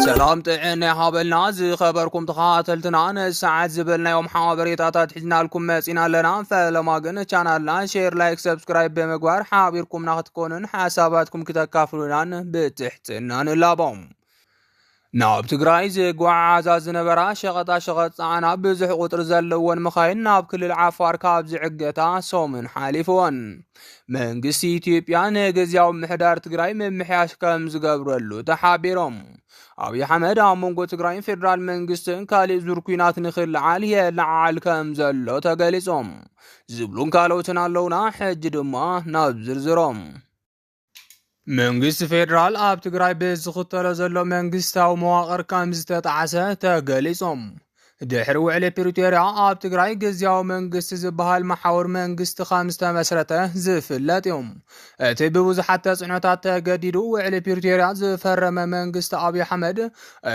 سلام طعنا حابلنا زي خبركم تخاتلتنا الساعات زبلنا يوم حابريتات حجنا لكم مسينا لنا فلما قلنا چانالنا شير لايك سبسكرايب بمقوار حابيركم ناخدكونن حساباتكم كتكافلونان بتحتنا نلابهم ناب تግራይ ዝጓዓዛ ዝነበራ ሸቐጣ ዓና ብዙሕ ቁጥሪ ዘለወን መኻይን ናብ ክልል ዓፋር ካብ ዝዕገታ ሶምን ሓሊፈን መንግስቲ ኢትዮጵያ ንግዚያዊ ምሕዳር ትግራይ ምምሕያሽ ከም ዝገብረሉ ተሓቢሮም አብይ አሕመድ ኣብ መንጎ ትግራይን ፌደራል መንግስትን ካልእ ዙር ኩናት ንኽልዓል የለዓል ከም ዘሎ ተገሊጾም ዝብሉን ካልኦትን ኣለውና ሕጂ ድማ ናብ ዝርዝሮም መንግስት ፌደራል ኣብ ትግራይ ብዝኽተሎ ዘሎ መንግስታዊ መዋቕር ከም ዝተጣዓሰ ተገሊጾም ድሕሪ ውዕሊ ፕሪቶርያ ኣብ ትግራይ ግዚያዊ መንግስቲ ዝበሃል ማሕበር መንግስቲ ከም ዝተመስረተ ዝፍለጥ እዮም እቲ ብብዙሓት ተፅዕኖታት ተገዲዱ ውዕሊ ፕሪቶርያ ዝፈረመ መንግስቲ አብይ አሕመድ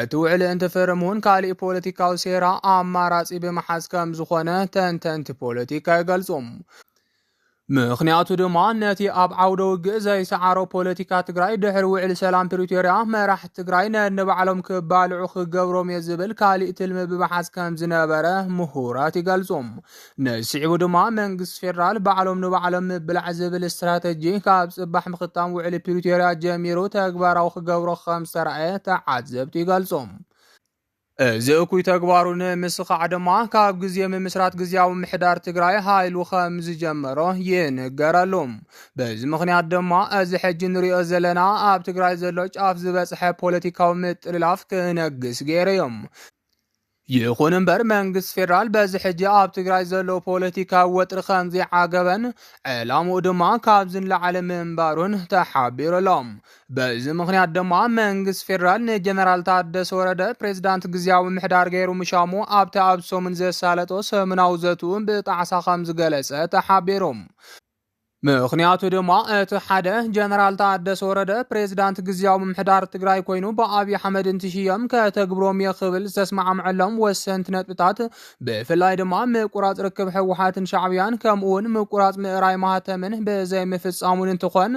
እቲ ውዕሊ እንትፈርም እውን ካልእ ፖለቲካዊ ሴራ ኣማራፂ ብምሓዝ ከም ዝኾነ ተንተንቲ ፖለቲካ ይገልጾም ምክንያቱ ድማ ነቲ ኣብ ዓውደ ውግእ ዘይሰዓሮ ፖለቲካ ትግራይ ድሕሪ ውዕሊ ሰላም ፕሪቶርያ መራሕቲ ትግራይ ነንባዕሎም ክባልዑ ክገብሮም የዝብል ካልእ ትልሚ ብምሓዝ ከም ዝነበረ ምሁራት ይገልጾም ነስዒቡ ድማ መንግስቲ ፌደራል ባዕሎም ንባዕሎም ምብላዕ ዝብል ስትራቴጂ ካብ ጽባሕ ምኽታም ውዕሊ ፕሪቶርያ ጀሚሩ ተግባራዊ ክገብሮ ከም ዝተረኣየ ተዓዘብቲ ይገልጾም እዚ እኩይ ተግባሩ ንምስኻዕ ድማ ካብ ግዜ ምምስራት ግዚያዊ ምሕዳር ትግራይ ሃይሉ ከም ዝጀመሮ ይንገረሎም በዚ ምክንያት ድማ እዚ ሕጂ ንሪኦ ዘለና ኣብ ትግራይ ዘሎ ጫፍ ዝበፅሐ ፖለቲካዊ ምጥልላፍ ክነግስ ገይሮም ይኹን እምበር መንግስት ፌደራል በዚ ሕጂ ኣብ ትግራይ ዘሎ ፖለቲካ ወጥሪ ከም ዘይዓገበን ዕላምኡ ድማ ካብ ዝንላዓለ ምንባሩን ተሓቢሩሎም በዚ ምክንያት ድማ መንግስት ፌደራል ንጀነራል ታደሰ ወረደ ፕሬዝዳንት ግዚያዊ ምሕዳር ገይሩ ምሻሙ ኣብቲ ኣብ ሶምን ዘሳለጦ ሰሙናዊ ዘትኡን ብጣዕሳ ከም ዝገለጸ ተሓቢሮም ምክንያቱ ድማ እቲ ሓደ ጀነራል ታደሰ ወረደ ፕሬዝዳንት ግዚያዊ ምሕዳር ትግራይ ኮይኑ ብአብይ አሕመድ እንትሽየም ከተግብሮም የኽብል ዝተስማዓምዐሎም ወሰንቲ ነጥብታት ብፍላይ ድማ ምቁራፅ ርክብ ሕወሓትን ሻዕብያን ከምኡውን ምቁራፅ ምዕራይ ማህተምን ብዘይምፍፃሙን እንትኾን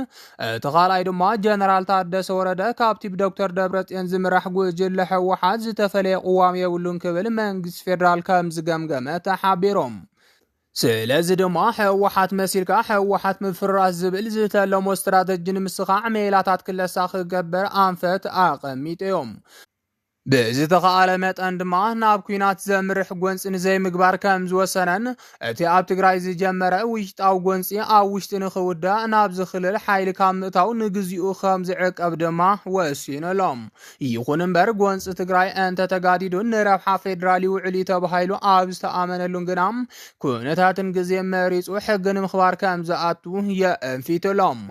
እቲ ካልኣይ ድማ ጀነራል ታደሰ ወረደ ካብቲ ብዶክተር ደብረጽዮን ዝምራሕ ጉጅለ ሕወሓት ዝተፈለየ ቅዋም የብሉን ክብል መንግስቲ ፌደራል ከም ዝገምገመ ተሓቢሮም ስለዚ ድማ ሕወሓት መሲልካ ሕወሓት ምፍራስ ዝብል ዝተለሞ ስትራቴጂ ንምስኻዕ ሜላታት ክለሳ ክገበር ኣንፈት ኣቐሚጦም ብዝተኸኣለ መጠን ድማ ናብ ኩናት ዘምርሕ ጎንፂ ንዘይምግባር ከም ዝወሰነን እቲ ኣብ ትግራይ ዝጀመረ ውሽጣዊ ጎንፂ ኣብ ውሽጢ ንኽውዳእ ናብ ዝኽልል ሓይሊ ካብ ምእታው ንግዚኡ ከም ዝዕቀብ ድማ ወሲኑሎም ይኹን እምበር ጎንፂ ትግራይ እንተተጋዲዱን ንረብሓ ፌደራል ይውዕል ተባሂሉ ኣብ ዝተኣመነሉን ግና ኩነታትን ግዜ መሪፁ ሕጊ ንምኽባር ከም ዝኣቱ የእንፊትሎም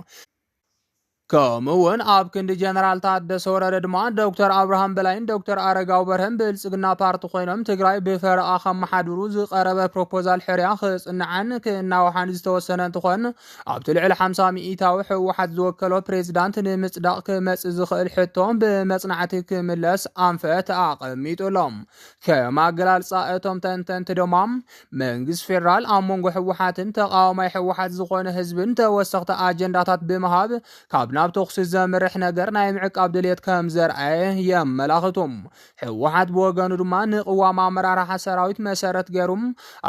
ከምኡውን ኣብ ክንዲ ጀነራል ታደሰ ወረደ ድማ ዶክተር አብርሃም በላይን ዶክተር አረጋው በርሀን ብልጽግና ፓርቲ ኮይኖም ትግራይ ብፈረቓ ከመሓድሩ ዝቐረበ ፕሮፖዛል ሕርያ ክጽንዓን ክናወሓን ዝተወሰነ እንትኾን ኣብቲ ልዕሊ 50 ሚኢታዊ ሕወሓት ዝወከሎ ፕሬዝዳንት ንምጽዳቕ ክመጽእ ዝኽእል ሕቶ ብመጽናዕቲ ክምለስ ኣንፈት ኣቐሚጡሎም ከም ኣገላልጻ እቶም ተንተንቲ ድማ መንግስቲ ፌደራል ኣብ መንጎ ሕወሓትን ተቃዋማይ ሕወሓት ዝኾነ ህዝብን ተወሰኽቲ ኣጀንዳታት ብምሃብ ካብ ናብ ተኽሲ ዘምርሕ ነገር ናይ ምዕቃብ ድልየት ከም ዘርአየ የመላኽቱም ሕወሓት ብወገኑ ድማ ንቅዋም ኣመራርሓ ሰራዊት መሰረት ገይሩም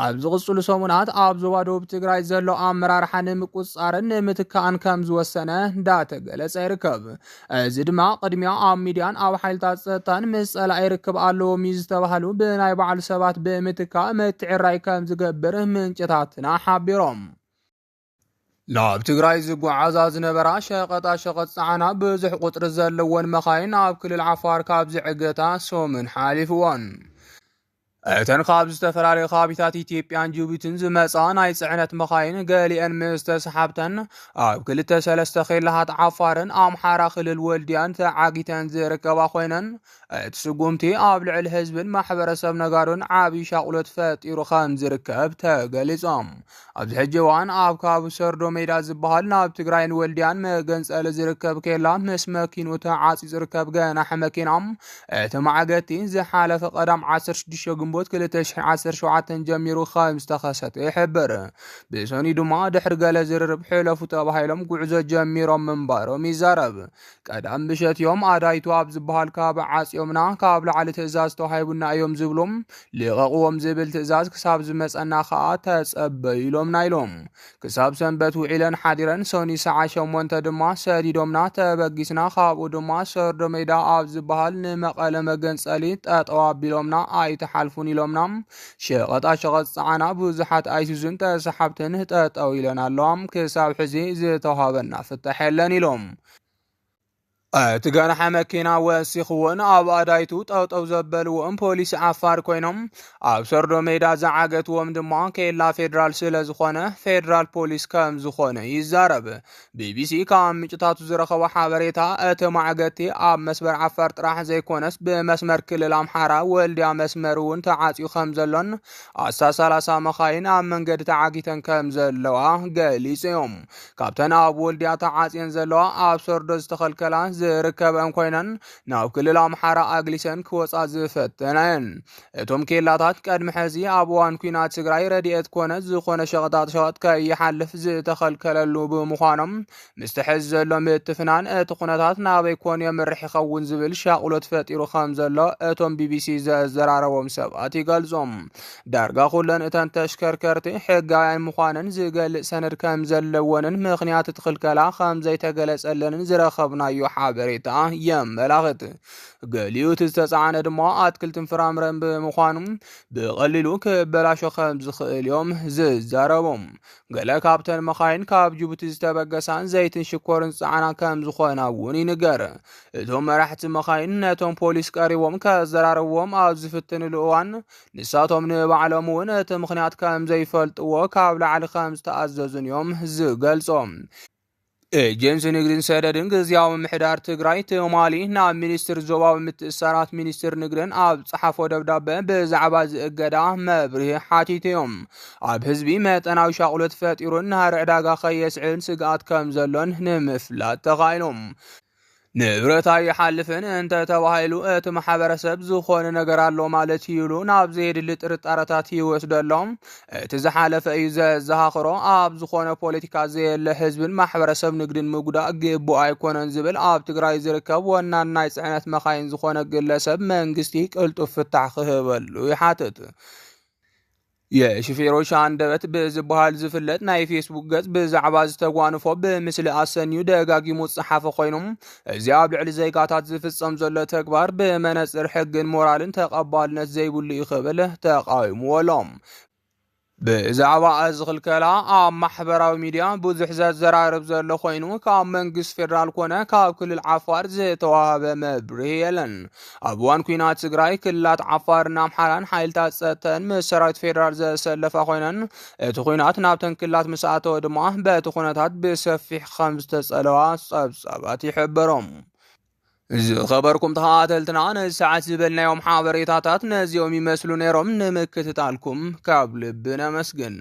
ኣብ ዝቕፅሉ ሰሙናት ኣብ ዞባ ደቡብ ትግራይ ዘሎ ኣመራርሓ ንምቁፅፃርን ንምትካእን ከም ዝወሰነ እንዳተገለጸ ይርከብ እዚ ድማ ቅድሚያ ኣብ ሚድያን ኣብ ሓይልታት ፀጥታን ምስ ፀላኢ ይርክብ ኣለዎም እዩ ዝተባህሉ ብናይ ባዕሉ ሰባት ብምትካእ ምትዕራይ ከም ዝገብር ምንጭታትና ሓቢሮም ናብ ትግራይ ዝጓዓዛ ዝነበራ ሸቐጣ ፃዕና ብዙሕ ቁጥሪ ዘለወን መኻይን ኣብ ክልል ዓፋር ካብ ዝዕገታ ሶምን ሓሊፍዎን እተን ካብ ዝተፈላለዩ ከባቢታት ኢትዮጵያን ጅቡቲን ዝመፃ ናይ ጽዕነት መኻይን ገሊአን ምስ ተሰሓብተን ኣብ ክልተ ሰለስተ ኺላሃት ዓፋርን ኣምሓራ ክልል ወልድያን ተዓጊተን ዝርከባ ኮይነን እቲ ስጉምቲ ኣብ ልዕሊ ህዝብን ማሕበረሰብ ነጋዶን ዓብዪ ሻቁሎት ፈጢሩ ከም ዝርከብ ተገሊጾም ኣብዚ ሕጂ እዋን ኣብ ከባቢ ሰርዶ ሜዳ ዝበሃል ናብ ትግራይን ወልድያን መገንፀሊ ዝርከብ ኬላ ምስ መኪኑ ተዓፂ ዝርከብ ገናሒ መኪናም እቲ ማዕገቲ ዝሓለፈ ቀዳም 16 ግንቦት 2017 ጀሚሩ ከም ዝተኸሰተ ይሕብር። ብሰኒ ድማ ድሕሪ ገለ ዝርርብ ሕለፉ ተባሂሎም ጉዕዞ ጀሚሮም ምንባሮም ይዛረብ። ቀዳም ብሸትዮም ኣዳይቱ ኣብ ዝበሃል ካብ ዓፂዮምና ካብ ላዕሊ ትእዛዝ ተዋሂቡና እዮም ዝብሎም ልቐቕዎም ዝብል ትእዛዝ ክሳብ ዝመፀና ከዓ ተጸበይሎምና ኢሎም። ክሳብ ሰንበት ውዒለን ሓዲረን ሰኒ ሰዓት 8 ድማ ሰዲዶምና ተበጊስና ካብኡ ድማ ሰርዶ ሜዳ ኣብ ዝበሃል ንመቐለ መገንጸሊ ጠጠው ኣቢሎምና ኣይተሓልፉን ኢሎምና ሸቐጣ ሸቐጥ ጸዓና ብዙሓት ኣይሱዙን ተሰሓብትን ጠጠው ኢለን ኣለዋም ክሳብ ሕዚ ዝተዋሃበና ፍታሕ የለን ኢሎም። ትገናሐ መኪና ወሲኽውን ኣብ ኣዳይቱ ጠውጠው ዘበልዎም ፖሊስ ዓፋር ኮይኖም ኣብ ሰርዶ ሜዳ ዝዓገትዎም ድማ ኬላ ፌደራል ስለ ዝኾነ ፌደራል ፖሊስ ከም ዝኾነ ይዛረብ። ቢቢሲ ካብ ምንጭታቱ ዝረኸቦ ሓበሬታ እቲ ማዕገቲ ኣብ መስመር ዓፋር ጥራሕ ዘይኮነስ ብመስመር ክልል ኣምሓራ ወልድያ መስመር እውን ተዓፅዩ ከም ዘሎን ኣሳ 30 መኻይን ኣብ መንገዲ ተዓጊተን ከም ዘለዋ ገሊጹ እዮም። ካብተን ኣብ ወልድያ ተዓፅየን ዘለዋ ኣብ ሰርዶ ዝተኸልከላ ዝርከበን ኮይነን ናብ ክልል ኣምሓራ ኣግሊሰን ክወፃ ዝፈተነን። እቶም ኬላታት ቀድሚ ሕዚ ኣብ እዋን ኩናት ትግራይ ረድኤት ኮነ ዝኾነ ሸቐጣት ሸቐጥ ከይሓልፍ ዝተኸልከለሉ ብምዃኖም ምስቲ ሕዚ ዘሎ ምትፍናን እቲ ኩነታት ናበይ ኮን የምርሕ ይኸውን ዝብል ሻቁሎት ፈጢሩ ከም ዘሎ እቶም ቢቢሲ ዘዘራረቦም ሰባት ይገልጾም። ዳርጋ ኩለን እተን ተሽከርከርቲ ሕጋውያን ምዃነን ዝገልጽ ሰነድ ከም ዘለወንን ምኽንያት እቲ ክልከላ ከም ዘይተገለጸለንን ዝረኸብናዮ ሓበሬታ የመላኽት። ገሊኡ ዝተጻዕነ ድማ ኣትክልትን ፍራምረን ብምዃኑ ብቐሊሉ ክበላሾ ከም ዝኽእል እዮም ዝዛረቦም። ገለ ካብተን መኻይን ካብ ጅቡቲ ዝተበገሳን ዘይትን ሽኮርን ጻዕና ከም ዝኾና እውን ይንገር። እቶም መራሕቲ መኻይን ነቶም ፖሊስ ቀሪቦም ከዘራርብዎም ኣብ ዝፍትንሉ እዋን ንሳቶም ንባዕሎም እውን እቲ ምኽንያት ከም ዘይፈልጥዎ ካብ ላዕሊ ከም ዝተኣዘዙን እዮም ዝገልጾም። ኤጀንሲ ንግድን ሰደድን ግዚያዊ ምሕዳር ትግራይ ትማሊ ናብ ሚኒስትር ዞባዊ ምትእስሳራት ሚኒስትር ንግድን ኣብ ጸሓፎ ደብዳቤ ብዛዕባ ዝእገዳ መብርሂ ሓቲቶም። ኣብ ህዝቢ መጠናዊ ሻቁሎት ፈጢሩን ናሃር ዕዳጋ ከየስዕብን ስግኣት ከም ዘሎን ንምፍላጥ ተኻኢሎም። ንብረት ኣይሓልፍን እንተ ተባሂሉ እቲ ማሕበረሰብ ዝኾነ ነገር ኣሎ ማለት ይብሉ ናብ ዘየድሊ ጥርጣረታት ይወስደሎም። እቲ ዝሓለፈ እዩ ዘዘኻኽሮ ኣብ ዝኾነ ፖለቲካ ዘየለ ህዝብን ማሕበረሰብ ንግድን ምግዳእ ግቡእ ኣይኮነን ዝብል ኣብ ትግራይ ዝርከብ ወናን ናይ ጽዕነት መኻይን ዝኾነ ግለሰብ መንግስቲ ቅልጡፍ ፍታሕ ክህበሉ ይሓትት። የሽፌሮች አንደበት ብዝበሃል ዝፍለጥ ናይ ፌስቡክ ገጽ ብዛዕባ ዝተጓንፎ ብምስሊ ኣሰንዩ ደጋጊሙ ጽሓፈ ኮይኖም እዚ ኣብ ልዕሊ ዘይጋታት ዝፍጸም ዘሎ ተግባር ብመነጽር ሕግን ሞራልን ተቐባልነት ዘይብሉ ይኽብል ተቃዊምዎሎም። ብዛዕባ እዚ ክልከላ ኣብ ማሕበራዊ ሚድያ ብዙሕ ዘዘራርብ ዘሎ ኮይኑ ካብ መንግስቲ ፌደራል ኮነ ካብ ክልል ዓፋር ዝተዋሃበ መብርሂ የለን። ኣብ እዋን ኩናት ትግራይ ክልላት ዓፋርን ኣምሓራን ሓይልታት ጸጥታን ምስ ሰራዊት ፌደራል ዘሰለፋ ኮይነን እቲ ኩናት ናብተን ክልላት ምስ ኣተወ ድማ በቲ ኩነታት ብሰፊሕ ከም ዝተጸለዋ ጸብጻባት ይሕብሮም። ዝኸበርኩም ተኸታተልትና ነዚ ሰዓት ዝበልናዮም ሓበሬታታት ነዚኦም ይመስሉ ነይሮም። ንምክትታልኩም ካብ ልቢ ነመስግን።